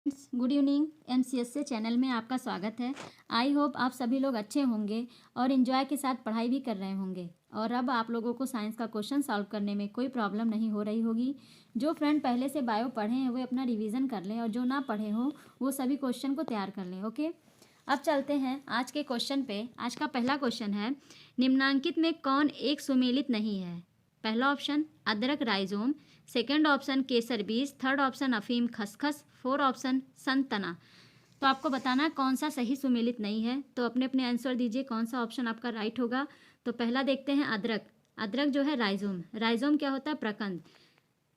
Good evening. एमसीएससी channel में आपका स्वागत है। आई होप आप सभी लोग अच्छे होंगे और इन्जॉय के साथ पढ़ाई भी कर रहे होंगे। और अब आप लोगों को साइंस का क्वेश्चन सॉल्व करने में कोई प्रॉब्लम नहीं हो रही होगी। जो फ्रेंड पहले से बायो पढ़े हैं वो अपना रिवीजन कर लें और जो ना पढ़े हो वो सभी क्वेश्चन को तैयार कर लें। ओके, अब चलते हैं आज के क्वेश्चन पे। आज का पहला क्वेश्चन है, निम्नांकित में कौन एक सुमेलित नहीं है? पहला ऑप्शन अदरक राइजोम, सेकंड ऑप्शन केसर बीज, थर्ड ऑप्शन अफीम खसखस, फोर ऑप्शन संतना। तो आपको बताना कौन सा सही सुमेलित नहीं है। तो अपने अपने आंसर दीजिए कौन सा ऑप्शन आपका राइट होगा। तो पहला देखते हैं अदरक। अदरक जो है राइजोम। राइजोम क्या होता है? प्रकंद।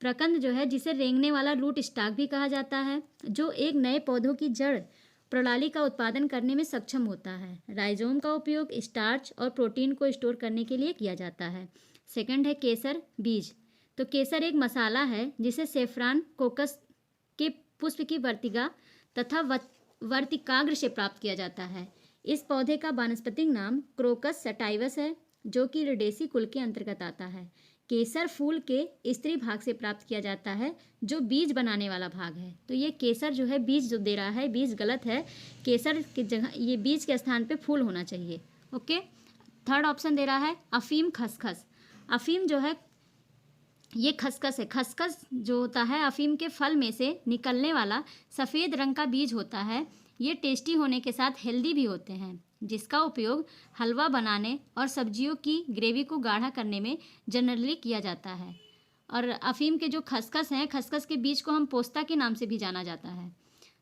प्रकंद जो है जिसे रेंगने वाला रूट स्टॉक भी कहा जाता है, जो एक नए पौधों की जड़ प्रणाली का उत्पादन करने में सक्षम होता है। राइजोम का उपयोग स्टार्च और प्रोटीन को स्टोर करने के लिए किया जाता है। सेकंड है केसर बीज। तो केसर एक मसाला है जिसे सेफ्रॉन कोकस के पुष्प की वर्तिका तथा वर्तिकाग्र से प्राप्त किया जाता है। इस पौधे का वानस्पतिक नाम क्रोकस सटाइवस है, जो कि रिडेसी कुल के अंतर्गत आता है। केसर फूल के स्त्री भाग से प्राप्त किया जाता है, जो बीज बनाने वाला भाग है। तो ये केसर जो है बीज जो दे रहा है, बीज गलत है। केसर की जगह ये बीज के स्थान पे फूल होना चाहिए। ओके, थर्ड ऑप्शन दे रहा है अफीम खसखस। अफीम जो है ये खसखस है। खसखस जो होता है अफीम के फल में से निकलने वाला सफ़ेद रंग का बीज होता है। ये टेस्टी होने के साथ हेल्दी भी होते हैं, जिसका उपयोग हलवा बनाने और सब्जियों की ग्रेवी को गाढ़ा करने में जनरली किया जाता है। और अफीम के जो खसखस हैं, खसखस के बीज को हम पोस्ता के नाम से भी जाना जाता है।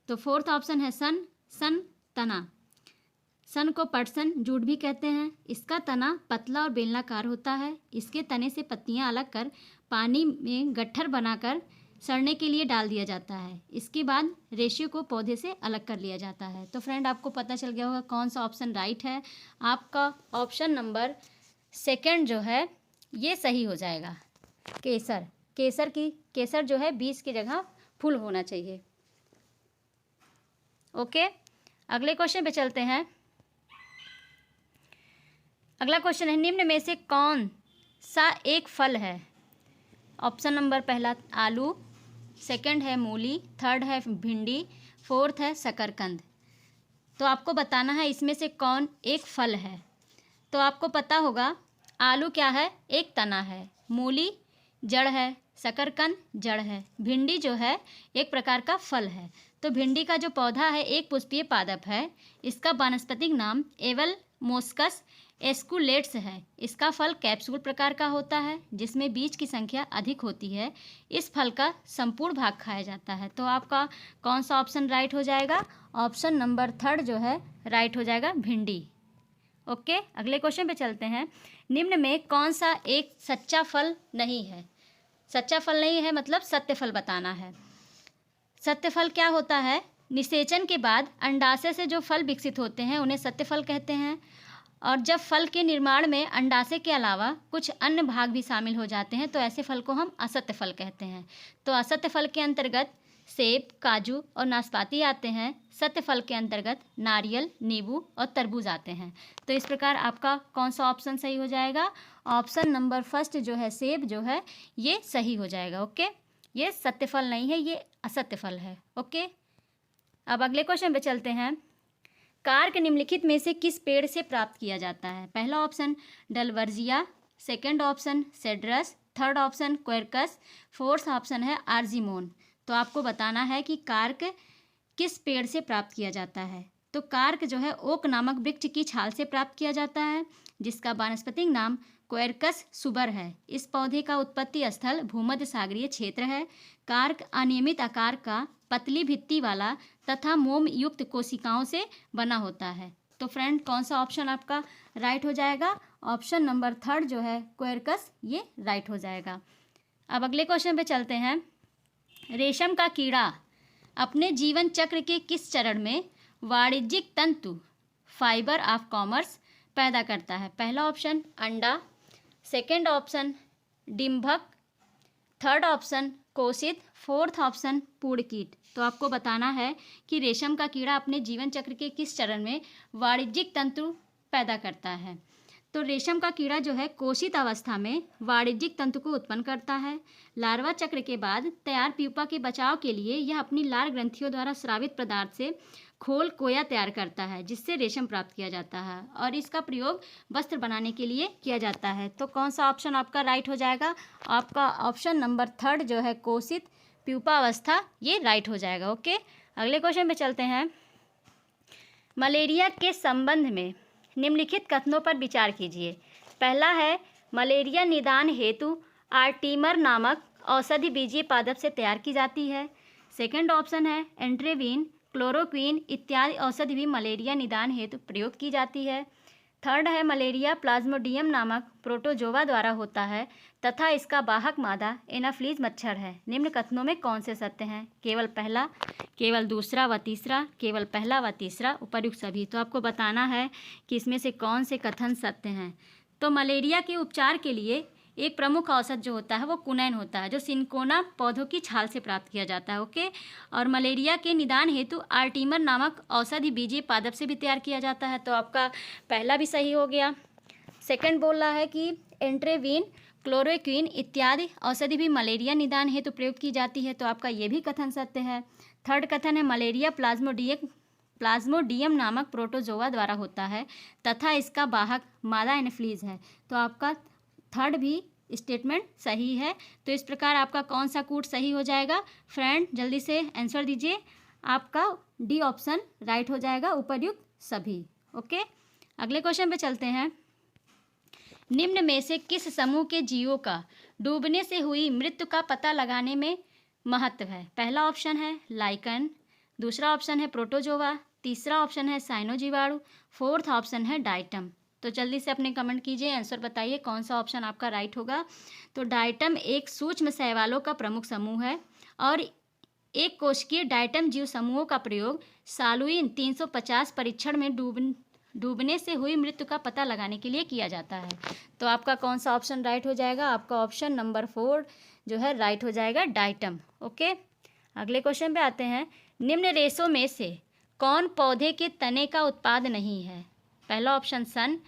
तो फोर्थ ऑप्शन है सन तना। सन को पटसन जूट भी कहते हैं। इसका तना पतला और बेलनाकार होता है। इसके तने से पत्तियां अलग कर पानी में गट्ठर बनाकर सड़ने के लिए डाल दिया जाता है। इसके बाद रेशे को पौधे से अलग कर लिया जाता है। तो फ्रेंड आपको पता चल गया होगा कौन सा ऑप्शन राइट है। आपका ऑप्शन नंबर सेकंड जो है ये सही हो जाएगा। केसर। केसर जो है बीज की जगह फूल होना चाहिए। ओके, अगले क्वेश्चन पे चलते हैं। अगला क्वेश्चन है, निम्न में से कौन सा एक फल है? ऑप्शन नंबर पहला आलू, सेकंड है मूली, थर्ड है भिंडी, फोर्थ है शकरकंद। तो आपको बताना है इसमें से कौन एक फल है। तो आपको पता होगा आलू क्या है? एक तना है। मूली जड़ है। शकरकंद जड़ है। भिंडी जो है एक प्रकार का फल है। तो भिंडी का जो पौधा है एक पुष्पीय पादप है। इसका वानस्पतिक नाम एवल मोस्कस एस्कुलेट्स है। इसका फल कैप्सूल प्रकार का होता है, जिसमें बीज की संख्या अधिक होती है। इस फल का संपूर्ण भाग खाया जाता है। तो आपका कौन सा ऑप्शन राइट हो जाएगा? ऑप्शन नंबर थर्ड जो है राइट हो जाएगा, भिंडी। ओके, अगले क्वेश्चन पे चलते हैं। निम्न में कौन सा एक सच्चा फल नहीं है? सच्चा फल नहीं है मतलब सत्य फल बताना है। सत्य फल क्या होता है? निषेचन के बाद अंडाशय से जो फल विकसित होते हैं उन्हें सत्य फल कहते हैं। और जब फल के निर्माण में अंडाशय के अलावा कुछ अन्य भाग भी शामिल हो जाते हैं तो ऐसे फल को हम असत्य फल कहते हैं। तो असत्य फल के अंतर्गत सेब, काजू और नाशपाती आते हैं। सत्य फल के अंतर्गत नारियल, नींबू और तरबूज आते हैं। तो इस प्रकार आपका कौन सा ऑप्शन सही हो जाएगा? ऑप्शन नंबर फर्स्ट जो है सेब जो है ये सही हो जाएगा। ओके, ये सत्य फल नहीं है, ये असत्य फल है। ओके, अब अगले क्वेश्चन पे चलते हैं। कार्क निम्नलिखित में से किस पेड़ से प्राप्त किया जाता है? पहला option Dalbergia, second option Cedrus, third option Quercus, fourth option है आर्जिमोन। तो आपको बताना है कि कार्क किस पेड़ से प्राप्त किया जाता है। तो कार्क जो है ओक नामक वृक्ष की छाल से प्राप्त किया जाता है, जिसका वानस्पतिक नाम क्वेरकस सुबर है। इस पौधे का उत्पत्ति स्थल भूमध्य सागरीय क्षेत्र है। कार्क अनियमित आकार का, पतली भित्ति वाला तथा मोम युक्त कोशिकाओं से बना होता है। तो फ्रेंड कौन सा ऑप्शन आपका राइट हो जाएगा? ऑप्शन नंबर थर्ड जो है क्वेरकस ये राइट हो जाएगा। अब अगले क्वेश्चन पे चलते हैं। रेशम का कीड़ा अपने जीवन चक्र के किस चरण में वाणिज्यिक तंतु फाइबर ऑफ कॉमर्स पैदा करता है? पहला ऑप्शन अंडा, सेकंड ऑप्शन डिंभक, थर्ड ऑप्शन कोशित, फोर्थ ऑप्शन पूर्णकीट। तो आपको बताना है कि रेशम का कीड़ा अपने जीवन चक्र के किस चरण में वाणिज्यिक तंतु पैदा करता है। तो रेशम का कीड़ा जो है कोशित अवस्था में वाणिज्यिक तंतु को उत्पन्न करता है। लार्वा चक्र के बाद तैयार प्यूपा के बचाव के लिए यह अपनी लार ग्रंथियों द्वारा स्रावित पदार्थ से खोल कोया तैयार करता है, जिससे रेशम प्राप्त किया जाता है और इसका प्रयोग वस्त्र बनाने के लिए किया जाता है। तो कौन सा ऑप्शन आपका राइट हो जाएगा? आपका ऑप्शन नंबर 3 जो है कोशित प्यूपा अवस्था, ये राइट हो जाएगा। ओके, अगले क्वेश्चन पे चलते हैं। मलेरिया के संबंध में निम्नलिखित कथनों पर विचार कीजिए। पहला है, मलेरिया निदान हेतु आर्टीमर नामक औषधि बीजीय पादप से तैयार की जाती है। सेकंड ऑप्शन है, एंट्रेवीन, क्लोरोक्वीन इत्यादि औषधि भी मलेरिया निदान हेतु प्रयोग की जाती है। थर्ड है, मलेरिया प्लाज्मोडियम नामक प्रोटोजोवा द्वारा होता है तथा इसका वाहक मादा एनाफ्लीज मच्छर है। निम्न कथनों में कौन से सत्य हैं? केवल पहला, केवल दूसरा व तीसरा, केवल पहला व तीसरा, उपर्युक्त सभी। तो आपको बताना है कि इसमें से कौन से कथन सत्य हैं। तो मलेरिया के उपचार के लिए एक प्रमुख औषध जो होता है वो कुनैन होता है, जो सिनकोना पौधों की छाल से प्राप्त किया जाता है। ओके, और मलेरिया के निदान हेतु आर्टीमर नामक औषधि बीजीय पादप से भी तैयार किया जाता है। तो आपका पहला भी सही हो गया। सेकंड बोल रहा है कि एंट्रेवीन, क्लोरोक्वीन इत्यादि औषधि भी मलेरिया निदान हेतु प्रयोग की जाती है। तो आपका ये भी कथन सत्य है। थर्ड कथन है, मलेरिया प्लाज्मोडियम नामक प्रोटोजोआ द्वारा होता है तथा इसका वाहक मादा एनाफ्लीज है। तो आपका थर्ड भी स्टेटमेंट सही है। तो इस प्रकार आपका कौन सा कूट सही हो जाएगा? फ्रेंड जल्दी से आंसर दीजिए। आपका डी ऑप्शन राइट हो जाएगा, उपर्युक्त सभी। ओके, अगले क्वेश्चन पे चलते हैं। निम्न में से किस समूह के जीवों का डूबने से हुई मृत्यु का पता लगाने में महत्व है? पहला ऑप्शन है लाइकन, दूसरा ऑप्शन है प्रोटोजोवा, तीसरा ऑप्शन है साइनोजीवाणु, फोर्थ ऑप्शन है डाइटम। तो जल्दी से अपने कमेंट कीजिए, आंसर बताइए कौन सा ऑप्शन आपका राइट होगा। तो डाइटम एक सूक्ष्म शैवालों का प्रमुख समूह है और एक कोशिकीय डाइटम जीव समूहों का प्रयोग सालुइन 350 परीक्षण में डूबने से हुई मृत्यु का पता लगाने के लिए किया जाता है। तो आपका कौन सा ऑप्शन राइट हो जाएगा? आपका ऑप्शन नंबर 4 जो है राइट हो जाएगा, डाइटम। ओके, अगले क्वेश्चन पे आते हैं। निम्न रेशों में से कौन पौधे के तने का उत्पाद नहीं है? पहला ऑप्शन सन,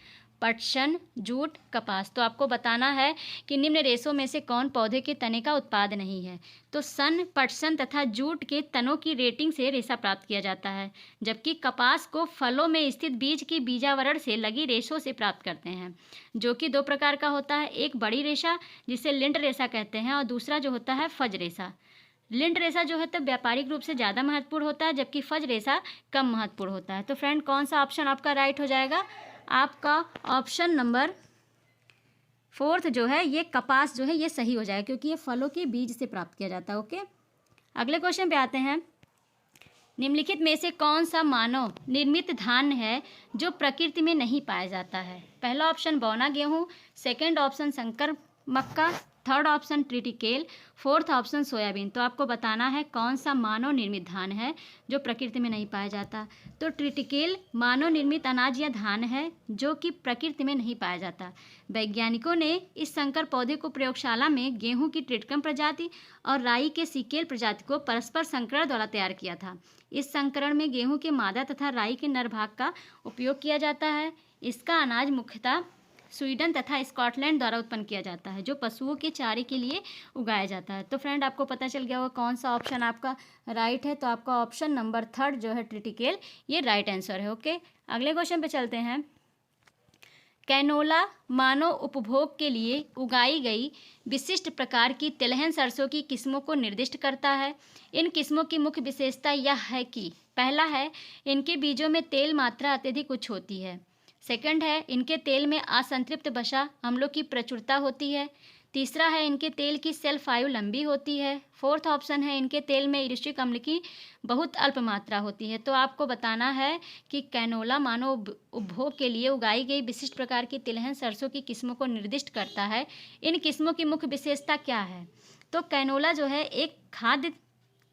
पटसन, जूट, कपास। तो आपको बताना है कि निम्न रेशों में से कौन पौधे के तने का उत्पाद नहीं है। तो सन, पटसन तथा जूट के तनों की रेटिंग से रेशा प्राप्त किया जाता है, जबकि कपास को फलों में स्थित बीज की बीजावरण से लगी रेशों से प्राप्त करते हैं, जो कि 2 प्रकार का होता है। एक बड़ी रेशा जिसे लिंट रेशा कहते हैं और दूसरा जो होता है फज रेशा। लिंट रेशा जो है तो व्यापारिक रूप से ज़्यादा महत्वपूर्ण होता है, जबकि फज रेशा कम महत्वपूर्ण होता है। तो फ्रेंड कौन सा ऑप्शन आपका राइट हो जाएगा? आपका ऑप्शन नंबर 4 जो है ये कपास जो है ये सही हो जाएगा, क्योंकि ये फलों के बीज से प्राप्त किया जाता है। ओके, अगले क्वेश्चन पे आते हैं। निम्नलिखित में से कौन सा मानव निर्मित धान्य है जो प्रकृति में नहीं पाया जाता है? पहला ऑप्शन बौना गेहूँ, सेकेंड ऑप्शन संकर मक्का, third option triticale, fourth option soybean. तो आपको बताना है कौन सा मानव निर्मित धान्य है जो प्रकृति में नहीं पाया जाता। तो ट्रिटिकेल मानव निर्मित अनाज या धान्य है जो कि प्रकृति में नहीं पाया जाता। वैज्ञानिकों ने इस संकर पौधे को प्रयोगशाला में गेहूं की ट्रिटकम प्रजाति और राई के सिकेल प्रजाति को परस्पर संकरण द्वारा तैयार किया था। इस संकरण में गेहूं के मादा तथा राई के नर भाग का उपयोग किया जाता है। इसका अनाज मुख्यतः स्वीडन तथा स्कॉटलैंड द्वारा उत्पन्न किया जाता है, जो पशुओं के चारे के लिए उगाया जाता है। तो फ्रेंड आपको पता चल गया होगा कौन सा ऑप्शन आपका राइट है। तो आपका ऑप्शन नंबर 3 जो है ट्रिटिकेल, ये राइट आंसर है। ओके, अगले क्वेश्चन पे चलते हैं। कैनोला मानव उपभोग के लिए उगाई गई विशिष्ट प्रकार की तिलहन सरसों की किस्मों को निर्दिष्ट करता है। इन किस्मों की मुख्य विशेषता यह है कि पहला है, इनके बीजों में तेल मात्रा अत्यधिक उच्च होती है। सेकंड है, इनके तेल में असंतृप्त वसा अम्लों की प्रचुरता होती है। तीसरा है, इनके तेल की शेल्फ आयु लंबी होती है। फोर्थ ऑप्शन है, इनके तेल में इरिस्टिक अम्ल की बहुत अल्प मात्रा होती है। तो आपको बताना है कि कैनोला मानव उपभोग के लिए उगाई गई विशिष्ट प्रकार की तिलहन सरसों की किस्मों को निर्दिष्ट करता है। इन किस्मों की मुख्य विशेषता क्या है? तो कैनोला जो है एक खाद्य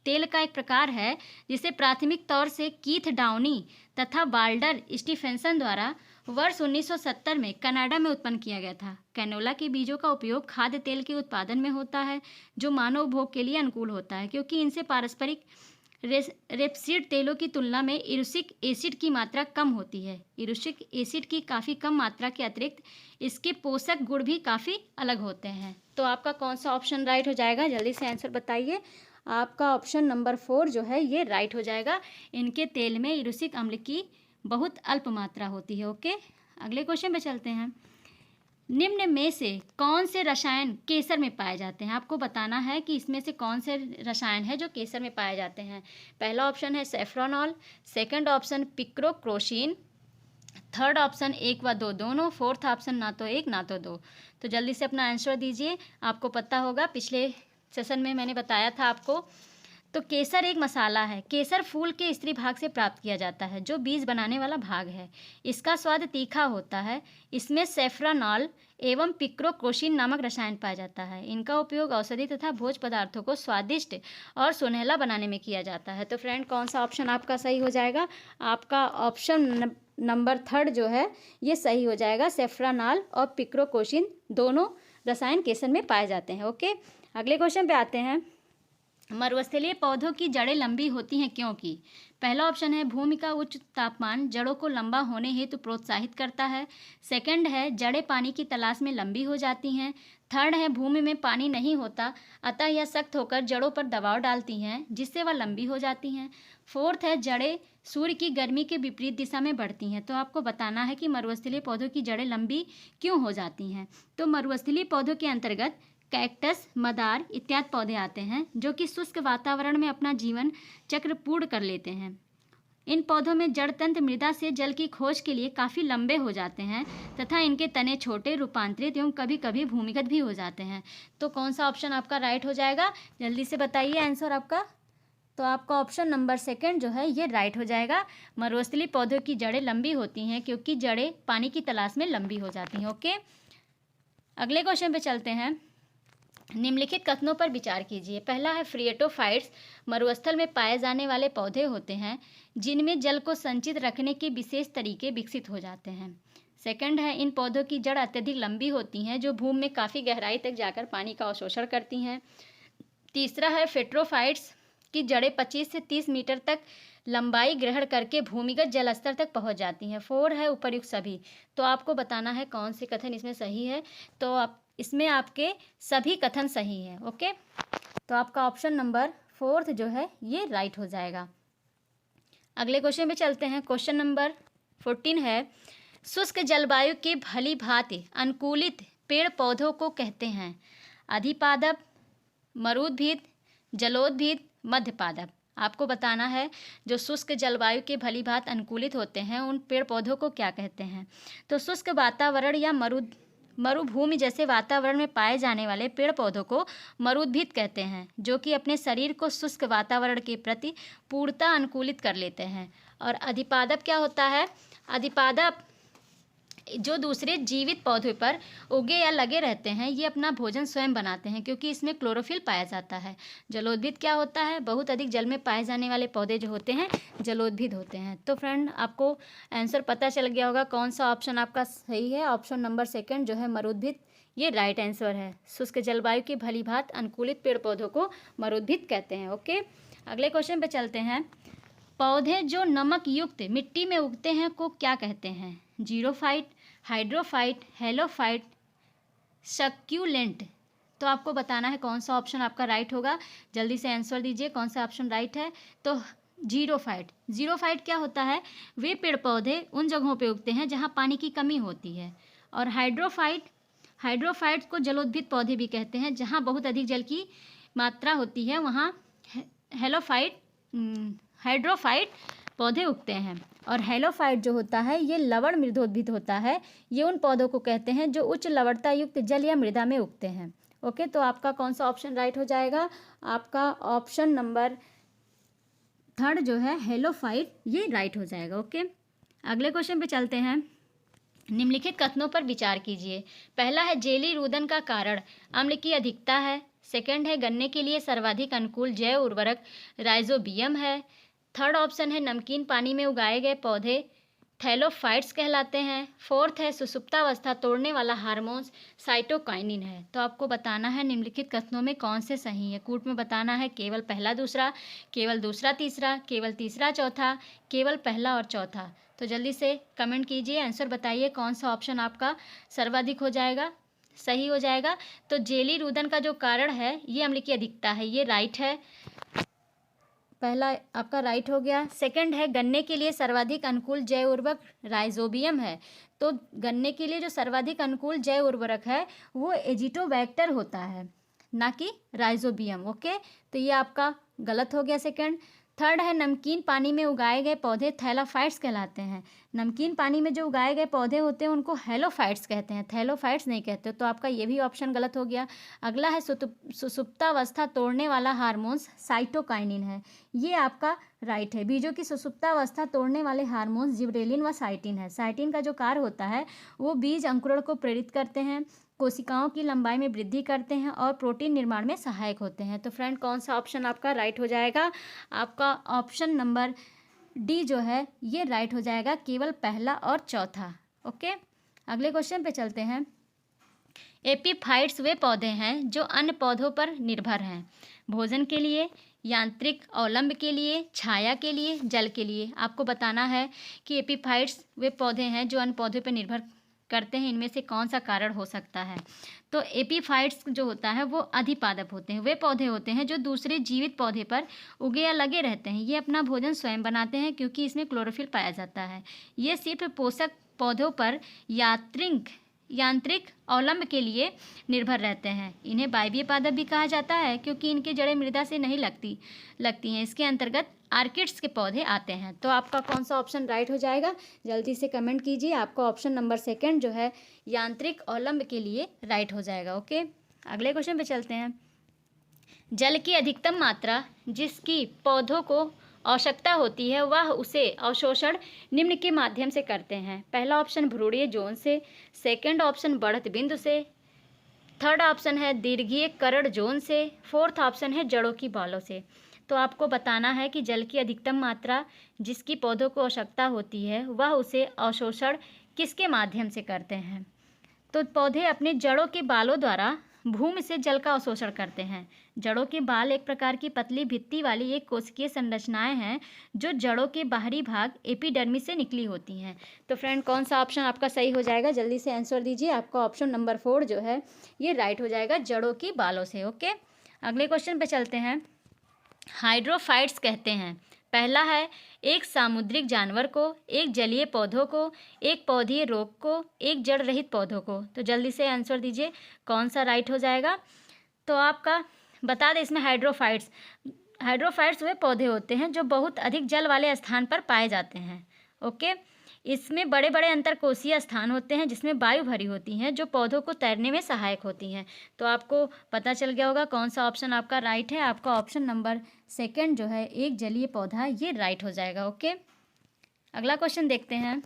तेल का एक प्रकार है जिसे प्राथमिक तौर से कीथ डाउनी तथा वाल्डर स्टीफेंसन द्वारा वर्ष 1970 में कनाडा में उत्पन्न किया गया था। कैनोला के बीजों का उपयोग खाद्य तेल के उत्पादन में होता है, जो मानव उपभोग के लिए अनुकूल होता है, क्योंकि इनसे पारस्परिक रेपसीड तेलों की तुलना में इरुसिक एसिड की मात्रा कम होती है। इरुसिक एसिड की काफ़ी कम मात्रा के अतिरिक्त इसके पोषक गुण भी काफ़ी अलग होते हैं। तो आपका कौन सा ऑप्शन राइट हो जाएगा, जल्दी से आंसर बताइए। आपका ऑप्शन नंबर 4 जो है ये राइट हो जाएगा। इनके तेल में इरुसिक अम्ल की बहुत अल्प मात्रा होती है। ओके, अगले क्वेश्चन पे चलते हैं। निम्न में से कौन से रसायन केसर में पाए जाते हैं? आपको बताना है कि इसमें से कौन से रसायन है जो केसर में पाए जाते हैं। पहला ऑप्शन है सेफ्रोनॉल, सेकंड ऑप्शन पिक्रोक्रोशिन, थर्ड ऑप्शन 1 व 2 दोनों, फोर्थ ऑप्शन ना तो 1 ना तो 2। तो जल्दी से अपना आंसर दीजिए। आपको पता होगा, पिछले सेशन में मैंने बताया था आपको। तो केसर एक मसाला है। केसर फूल के स्त्री भाग से प्राप्त किया जाता है जो बीज बनाने वाला भाग है। इसका स्वाद तीखा होता है। इसमें सेफ्रानॉल एवं पिक्रोक्रोशिन नामक रसायन पाया जाता है। इनका उपयोग औषधि तथा भोज्य पदार्थों को स्वादिष्ट और सुनहला बनाने में किया जाता है। तो फ्रेंड, कौन सा ऑप्शन आपका सही हो जाएगा? आपका ऑप्शन नंबर 3 जो है ये सही हो जाएगा। सेफ्रानॉल और पिक्रोक्रोशिन दोनों रसायन केसर में पाए जाते हैं। ओके, अगले क्वेश्चन पे आते हैं। मरुस्थलीय पौधों की जड़ें लंबी होती हैं क्योंकि? पहला ऑप्शन है भूमि का उच्च तापमान जड़ों को लंबा होने हेतु प्रोत्साहित करता है। सेकंड है जड़ें पानी की तलाश में लंबी हो जाती हैं। थर्ड है भूमि में पानी नहीं होता, अतः यह सख्त होकर जड़ों पर दबाव डालती हैं जिससे वह लंबी हो जाती हैं। फोर्थ है जड़ें सूर्य की गर्मी के विपरीत दिशा में बढ़ती हैं। तो आपको बताना है कि मरुस्थलीय पौधों की जड़ें लंबी क्यों हो जाती हैं। तो मरुस्थलीय पौधों के अंतर्गत कैक्टस, मदार इत्यादि पौधे आते हैं जो कि शुष्क वातावरण में अपना जीवन चक्र पूर्ण कर लेते हैं। इन पौधों में जड़ तंत्र मृदा से जल की खोज के लिए काफ़ी लंबे हो जाते हैं तथा इनके तने छोटे, रूपांतरित एवं कभी कभी भूमिगत भी हो जाते हैं। तो कौन सा ऑप्शन आपका राइट हो जाएगा, जल्दी से बताइए आंसर आपका। तो आपका ऑप्शन नंबर 2 जो है ये राइट हो जाएगा। मरुस्थलीय पौधों की जड़ें लंबी होती हैं क्योंकि जड़ें पानी की तलाश में लंबी हो जाती हैं। ओके, अगले क्वेश्चन पे चलते हैं। निम्नलिखित कथनों पर विचार कीजिए। पहला है फ्रिएटोफाइट्स मरुस्थल में पाए जाने वाले पौधे होते हैं जिनमें जल को संचित रखने के विशेष तरीके विकसित हो जाते हैं। सेकंड है इन पौधों की जड़ अत्यधिक लंबी होती हैं जो भूमि में काफ़ी गहराई तक जाकर पानी का अवशोषण करती हैं। तीसरा है फेट्रोफाइट्स की जड़ें 25 से 30 मीटर तक लंबाई ग्रहण करके भूमिगत जल स्तर तक पहुंच जाती हैं। 4 है उपर्युक्त सभी। तो आपको बताना है कौन से कथन इसमें सही है। तो आप इसमें आपके सभी कथन सही हैं। ओके, तो आपका ऑप्शन नंबर 4 जो है ये राइट हो जाएगा। अगले क्वेश्चन में चलते हैं। क्वेश्चन नंबर 14 है शुष्क जलवायु के भली भांति अनुकूलित पेड़ पौधों को कहते हैं? अधिपादप, मरूदभिद, जलोदभिद, मध्यपादप। आपको बताना है जो शुष्क जलवायु के भली भांति अनुकूलित होते हैं उन पेड़ पौधों को क्या कहते हैं। तो शुष्क वातावरण या मरुभूमि जैसे वातावरण में पाए जाने वाले पेड़ पौधों को मरूदभिद कहते हैं जो कि अपने शरीर को शुष्क वातावरण के प्रति पूर्णतः अनुकूलित कर लेते हैं। और अधिपादप क्या होता है? अधिपादप जो दूसरे जीवित पौधों पर उगे या लगे रहते हैं ये अपना भोजन स्वयं बनाते हैं क्योंकि इसमें क्लोरोफिल पाया जाता है। जलोदभिद क्या होता है? बहुत अधिक जल में पाए जाने वाले पौधे जो होते हैं जलोदभिद होते हैं। तो फ्रेंड, आपको आंसर पता चल गया होगा कौन सा ऑप्शन आपका सही है। ऑप्शन नंबर 2 जो है मरूदभिद ये राइट आंसर है। शुष्क जलवायु की भली भांति अनुकूलित पेड़ पौधों को मरूदभिद कहते हैं। ओके, अगले क्वेश्चन पे चलते हैं। पौधे जो नमक युक्त मिट्टी में उगते हैं को क्या कहते हैं? Xerophyte, hydrophyte, halophyte, succulent. तो आपको बताना है कौन सा ऑप्शन आपका राइट होगा। जल्दी से आंसर दीजिए कौन सा ऑप्शन राइट है। तो जीरोफाइट। जीरोफाइट क्या होता है? वे पेड़ पौधे उन जगहों पे उगते हैं जहाँ पानी की कमी होती है। और हाइड्रोफाइट को जलोदभिद पौधे भी कहते हैं जहाँ बहुत अधिक जल की मात्रा होती है वहाँ हाइड्रोफाइट पौधे उगते हैं। और हेलोफाइट जो होता है ये लवण मृदोद्भिद होता है। ये उन पौधों को कहते हैं जो उच्च लवणता युक्त जल या मृदा में उगते हैं। ओके, तो आपका कौन सा ऑप्शन राइट हो जाएगा? आपका ऑप्शन नंबर 3 जो है हेलोफाइट ये राइट हो जाएगा। ओके, अगले क्वेश्चन पे चलते हैं। निम्नलिखित कथनों पर विचार कीजिए। पहला है जेली रुदन का कारण अम्ल की अधिकता है। सेकंड है गन्ने के लिए सर्वाधिक अनुकूल जैव उर्वरक राइजोबियम है। थर्ड ऑप्शन है नमकीन पानी में उगाए गए पौधे थैलोफाइट्स कहलाते हैं। फोर्थ है सुषुप्तावस्था तोड़ने वाला हार्मोन्स साइटोकाइनिन है। तो आपको बताना है निम्नलिखित कथनों में कौन से सही है। कूट में बताना है केवल पहला दूसरा, केवल दूसरा तीसरा, केवल तीसरा चौथा, केवल पहला और चौथा। तो जल्दी से कमेंट कीजिए, आंसर बताइए कौन सा ऑप्शन आपका सर्वाधिक हो जाएगा, सही हो जाएगा। तो जेली रुदन का जो कारण है ये अम्ल की अधिकता है, ये राइट है, पहला आपका राइट हो गया। सेकंड है गन्ने के लिए सर्वाधिक अनुकूल जैव उर्वरक राइजोबियम है। तो गन्ने के लिए जो सर्वाधिक अनुकूल जैव उर्वरक है वो एजिटोबैक्टर होता है, ना कि राइजोबियम। ओके, तो ये आपका गलत हो गया सेकंड। थर्ड है नमकीन पानी में उगाए गए पौधे थैलोफाइट्स कहलाते हैं। नमकीन पानी में जो उगाए गए पौधे होते हैं उनको हेलोफाइट्स कहते हैं, थैलोफाइट्स नहीं कहते। तो आपका ये भी ऑप्शन गलत हो गया। अगला है सुषुप्तावस्था तोड़ने वाला हार्मोन्स साइटोकाइनिन है, ये आपका राइट है। बीजों की सुषुप्तावस्था तोड़ने वाले हार्मोन्स जिब्रेलिन व साइटिन है। साइटिन का जो कार्य होता है वो बीज अंकुरण को प्रेरित करते हैं, कोशिकाओं की लंबाई में वृद्धि करते हैं और प्रोटीन निर्माण में सहायक होते हैं। तो फ्रेंड कौन सा ऑप्शन आपका राइट हो जाएगा? आपका ऑप्शन नंबर डी जो है ये राइट हो जाएगा, केवल पहला और चौथा। ओके, अगले क्वेश्चन पे चलते हैं। एपीफाइट्स वे पौधे हैं जो अन्य पौधों पर निर्भर हैं, भोजन के लिए, यांत्रिक अवलंब के लिए, छाया के लिए, जल के लिए। आपको बताना है कि एपीफाइट्स वे पौधे हैं जो अन्य पौधों पर निर्भर करते हैं, इनमें से कौन सा कारण हो सकता है। तो एपीफाइट्स जो होता है वो अधिपादप होते हैं, वे पौधे होते हैं जो दूसरे जीवित पौधे पर उगे या लगे रहते हैं। ये अपना भोजन स्वयं बनाते हैं क्योंकि इसमें क्लोरोफिल पाया जाता है। ये सिर्फ पोषक पौधों पर यांत्रिक अवलंब के लिए निर्भर रहते हैं। इन्हें वायवीय पादप भी कहा जाता है क्योंकि इनकी जड़ें मृदा से नहीं लगती हैं। इसके अंतर्गत आर्किड्स के पौधे आते हैं। तो आपका कौन सा ऑप्शन राइट हो जाएगा? जल्दी से कमेंट कीजिए। आपका ऑप्शन नंबर सेकंड जो है यांत्रिक अवलंब के लिए राइट हो जाएगा। ओके, अगले क्वेश्चन पे चलते हैं। जल की अधिकतम मात्रा जिसकी पौधों को आवश्यकता होती है वह उसे अवशोषण निम्न के माध्यम से करते हैं। पहला ऑप्शन भ्रूणीय जोन से, सेकंड ऑप्शन बढ़त बिंदु से, थर्ड ऑप्शन है दीर्घीय करण जोन से, फोर्थ ऑप्शन है जड़ों की बालों से। तो आपको बताना है कि जल की अधिकतम मात्रा जिसकी पौधों को आवश्यकता होती है वह उसे अवशोषण किसके माध्यम से करते हैं। तो पौधे अपने जड़ों के बालों द्वारा भूमि से जल का अवशोषण करते हैं। जड़ों के बाल एक प्रकार की पतली भित्ति वाली एक कोशिकीय संरचनाएं हैं जो जड़ों के बाहरी भाग एपिडर्मिस से निकली होती हैं। तो फ्रेंड कौन सा ऑप्शन आपका सही हो जाएगा? जल्दी से आंसर दीजिए। आपका ऑप्शन नंबर 4 जो है ये राइट हो जाएगा, जड़ों की बालों से। ओके, अगले क्वेश्चन पे चलते हैं। हाइड्रोफाइट्स कहते हैं, पहला है एक सामुद्रिक जानवर को, एक जलीय पौधों को, एक पौधीय रोग को, एक जड़ रहित पौधों को। तो जल्दी से आंसर दीजिए कौन सा राइट हो जाएगा। तो आपका बता दें इसमें हाइड्रोफाइट्स वे पौधे होते हैं जो बहुत अधिक जल वाले स्थान पर पाए जाते हैं। ओके, इसमें बड़े बड़े अंतरकोशीय स्थान होते हैं जिसमें वायु भरी होती हैं जो पौधों को तैरने में सहायक होती हैं। तो आपको पता चल गया होगा कौन सा ऑप्शन आपका राइट है। आपका ऑप्शन नंबर सेकंड जो है एक जलीय पौधा ये राइट हो जाएगा। ओके, अगला क्वेश्चन देखते हैं।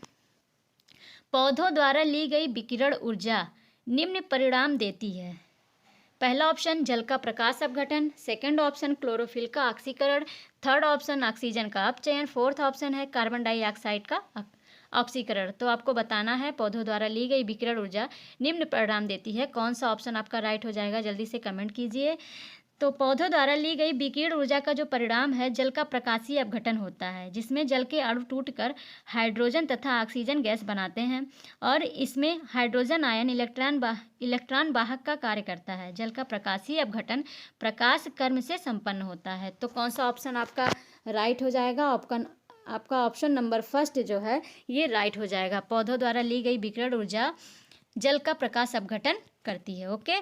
पौधों द्वारा ली गई विकिरण ऊर्जा निम्न परिणाम देती है। पहला ऑप्शन जल का प्रकाश अपघटन, सेकंड ऑप्शन क्लोरोफिल का ऑक्सीकरण, थर्ड ऑप्शन ऑक्सीजन का अपचयन, फोर्थ ऑप्शन है कार्बन डाइऑक्साइड का ऑक्सीकरण। तो आपको बताना है पौधों द्वारा ली गई विकिरण ऊर्जा निम्न परिणाम देती है, कौन सा ऑप्शन आपका राइट हो जाएगा? जल्दी से कमेंट कीजिए। तो पौधों द्वारा ली गई विकिरण ऊर्जा का जो परिणाम है जल का प्रकाशीय अपघटन होता है, जिसमें जल के अणु टूटकर हाइड्रोजन तथा ऑक्सीजन गैस बनाते हैं और इसमें हाइड्रोजन आयन इलेक्ट्रॉन वाहक का कार्य करता है। जल का प्रकाशीय अपघटन प्रकाश कर्म से संपन्न होता है। तो कौन सा ऑप्शन आपका राइट हो जाएगा? आपका ऑप्शन नंबर फर्स्ट जो है ये राइट हो जाएगा। पौधों द्वारा ली गई विकिरण ऊर्जा जल का प्रकाश अपघटन करती है। ओके,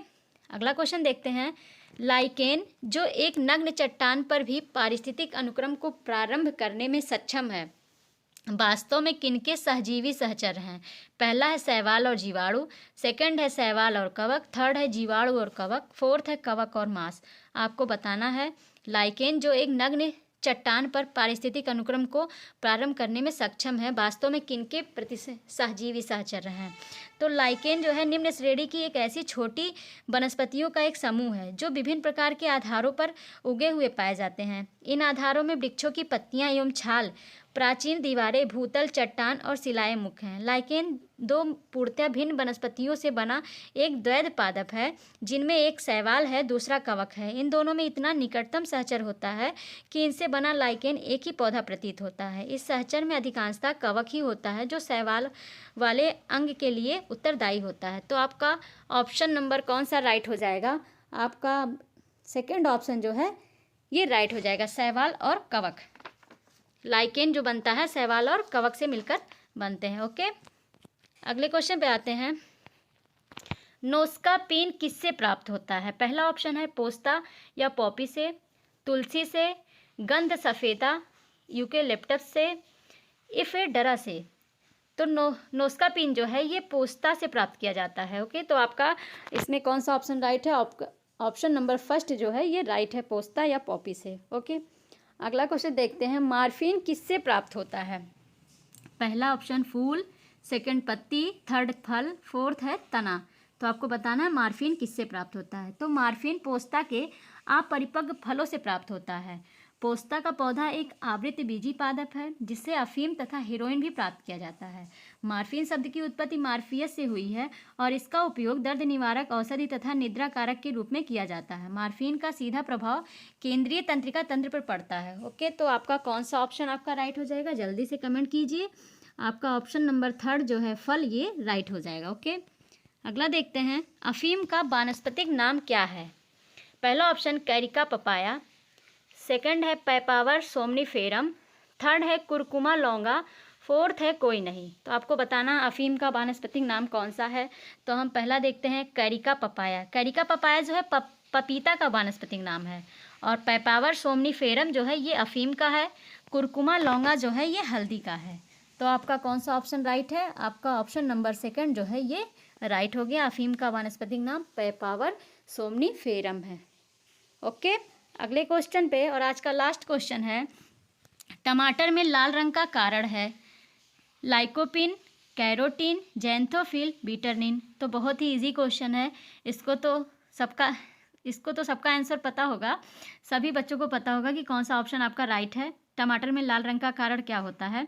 अगला क्वेश्चन देखते हैं। लाइकेन जो एक नग्न चट्टान पर भी पारिस्थितिक अनुक्रम को प्रारंभ करने में सक्षम है, वास्तव में किनके सहजीवी सहचर हैं? पहला है शैवाल और जीवाणु, सेकंड है शैवाल और कवक, थर्ड है जीवाणु और कवक, फोर्थ है कवक और मांस। आपको बताना है लाइकेन जो एक नग्न चट्टान पर पारिस्थितिक अनुक्रम को प्रारंभ करने में सक्षम है, वास्तव में किनके प्रति सहजीवी सहचर हैं? तो लाइकेन जो है निम्न श्रेणी की एक ऐसी छोटी वनस्पतियों का एक समूह है जो विभिन्न प्रकार के आधारों पर उगे हुए पाए जाते हैं। इन आधारों में वृक्षों की पत्तियां एवं छाल, प्राचीन दीवारें, भूतल, चट्टान और शिलाएं मुख्य हैं। लाइकेन दो पूर्णतः भिन्न वनस्पतियों से बना एक द्वैध पादप है, जिनमें एक शैवाल है, दूसरा कवक है। इन दोनों में इतना निकटतम सहचर होता है कि इनसे बना लाइकेन एक ही पौधा प्रतीत होता है। इस सहचर में अधिकांशतः कवक ही होता है जो शैवाल वाले अंग के लिए उत्तरदायी होता है। तो आपका ऑप्शन नंबर कौन सा राइट हो जाएगा? आपका सेकेंड ऑप्शन जो है ये राइट हो जाएगा, शैवाल और कवक। लाइकेन जो बनता है शैवाल और कवक से मिलकर बनते हैं। ओके, अगले क्वेश्चन पे आते हैं। नोस्कापीन किससे प्राप्त होता है? पहला ऑप्शन है पोस्ता या पॉपी से, तुलसी से, गंध सफेदा, यूकेलिप्टस से, इफेडरा से। तो नोस्कापीन जो है ये पोस्ता से प्राप्त किया जाता है। ओके, तो आपका इसमें कौन सा ऑप्शन राइट है? ऑप्शन नंबर फर्स्ट जो है ये राइट है, पोस्ता या पॉपी से। ओके, अगला क्वेश्चन देखते हैं। मार्फिन किससे प्राप्त होता है? पहला ऑप्शन फूल, सेकंड पत्ती, थर्ड फल, फोर्थ है तना। तो आपको बताना है मार्फिन किससे प्राप्त होता है। तो मार्फिन पोस्ता के अपरिपक्व फलों से प्राप्त होता है। पोस्ता का पौधा एक आवृतबीजी पादप है जिससे अफीम तथा हेरोइन भी प्राप्त किया जाता है। मार्फिन शब्द की उत्पत्ति मार्फियस से हुई है और इसका उपयोग दर्द निवारक औषधि तथा निद्रा कारक के रूप में किया जाता है। मार्फिन का सीधा प्रभाव केंद्रीय तंत्रिका तंत्र पर पड़ता है। ओके, तो आपका कौन सा ऑप्शन आपका राइट हो जाएगा? जल्दी से कमेंट कीजिए। आपका ऑप्शन नंबर थर्ड जो है फल, ये राइट हो जाएगा। ओके, अगला देखते हैं। अफीम का वानस्पतिक नाम क्या है? पहला ऑप्शन कैरिका पपाया, सेकंड है पैपावर सोमनीफेरम, थर्ड है कुरकुमा लौंगा, फोर्थ है कोई नहीं। तो आपको बताना अफीम का वानस्पतिक नाम कौन सा है। तो हम पहला देखते हैं कैरिका पपाया। कैरिका पपाया जो है पपीता का वानस्पतिक नाम है, और पैपावर सोमनीफेरम जो है ये अफीम का है, कुरकुमा लौंगा जो है ये हल्दी का है। तो आपका कौन सा ऑप्शन राइट है? आपका ऑप्शन नंबर सेकंड जो है ये राइट हो गया। अफीम का वानस्पतिक नाम पैपावर सोमनीफेरम है। ओके, अगले क्वेश्चन पे, और आज का लास्ट क्वेश्चन है। टमाटर में लाल रंग का कारण है लाइकोपिन, कैरोटीन, जैंथोफिल, बीटरनिन। तो बहुत ही इजी क्वेश्चन है, इसको तो सबका आंसर पता होगा। सभी बच्चों को पता होगा कि कौन सा ऑप्शन आपका राइट है। टमाटर में लाल रंग का कारण क्या होता है?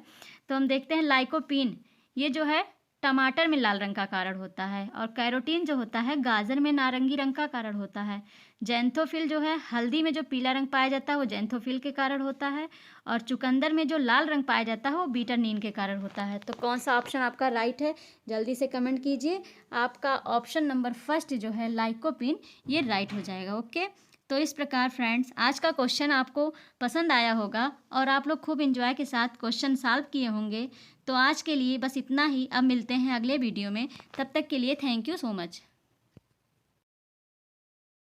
तो हम देखते हैं लाइकोपिन ये जो है टमाटर में लाल रंग का कारण होता है, और कैरोटीन जो होता है गाजर में नारंगी रंग का कारण होता है। जैंथोफिल जो है हल्दी में जो पीला रंग पाया जाता है वो जैंथोफिल के कारण होता है, और चुकंदर में जो लाल रंग पाया जाता है वो बीटरनीन के कारण होता है। तो कौन सा ऑप्शन आपका राइट है? जल्दी से कमेंट कीजिए। आपका ऑप्शन नंबर फर्स्ट जो है लाइकोपिन ये राइट हो जाएगा। ओके, तो इस प्रकार फ्रेंड्स आज का क्वेश्चन आपको पसंद आया होगा और आप लोग खूब एंजॉय के साथ क्वेश्चन सॉल्व किए होंगे। तो आज के लिए बस इतना ही। अब मिलते हैं अगले वीडियो में, तब तक के लिए थैंक यू सो मच।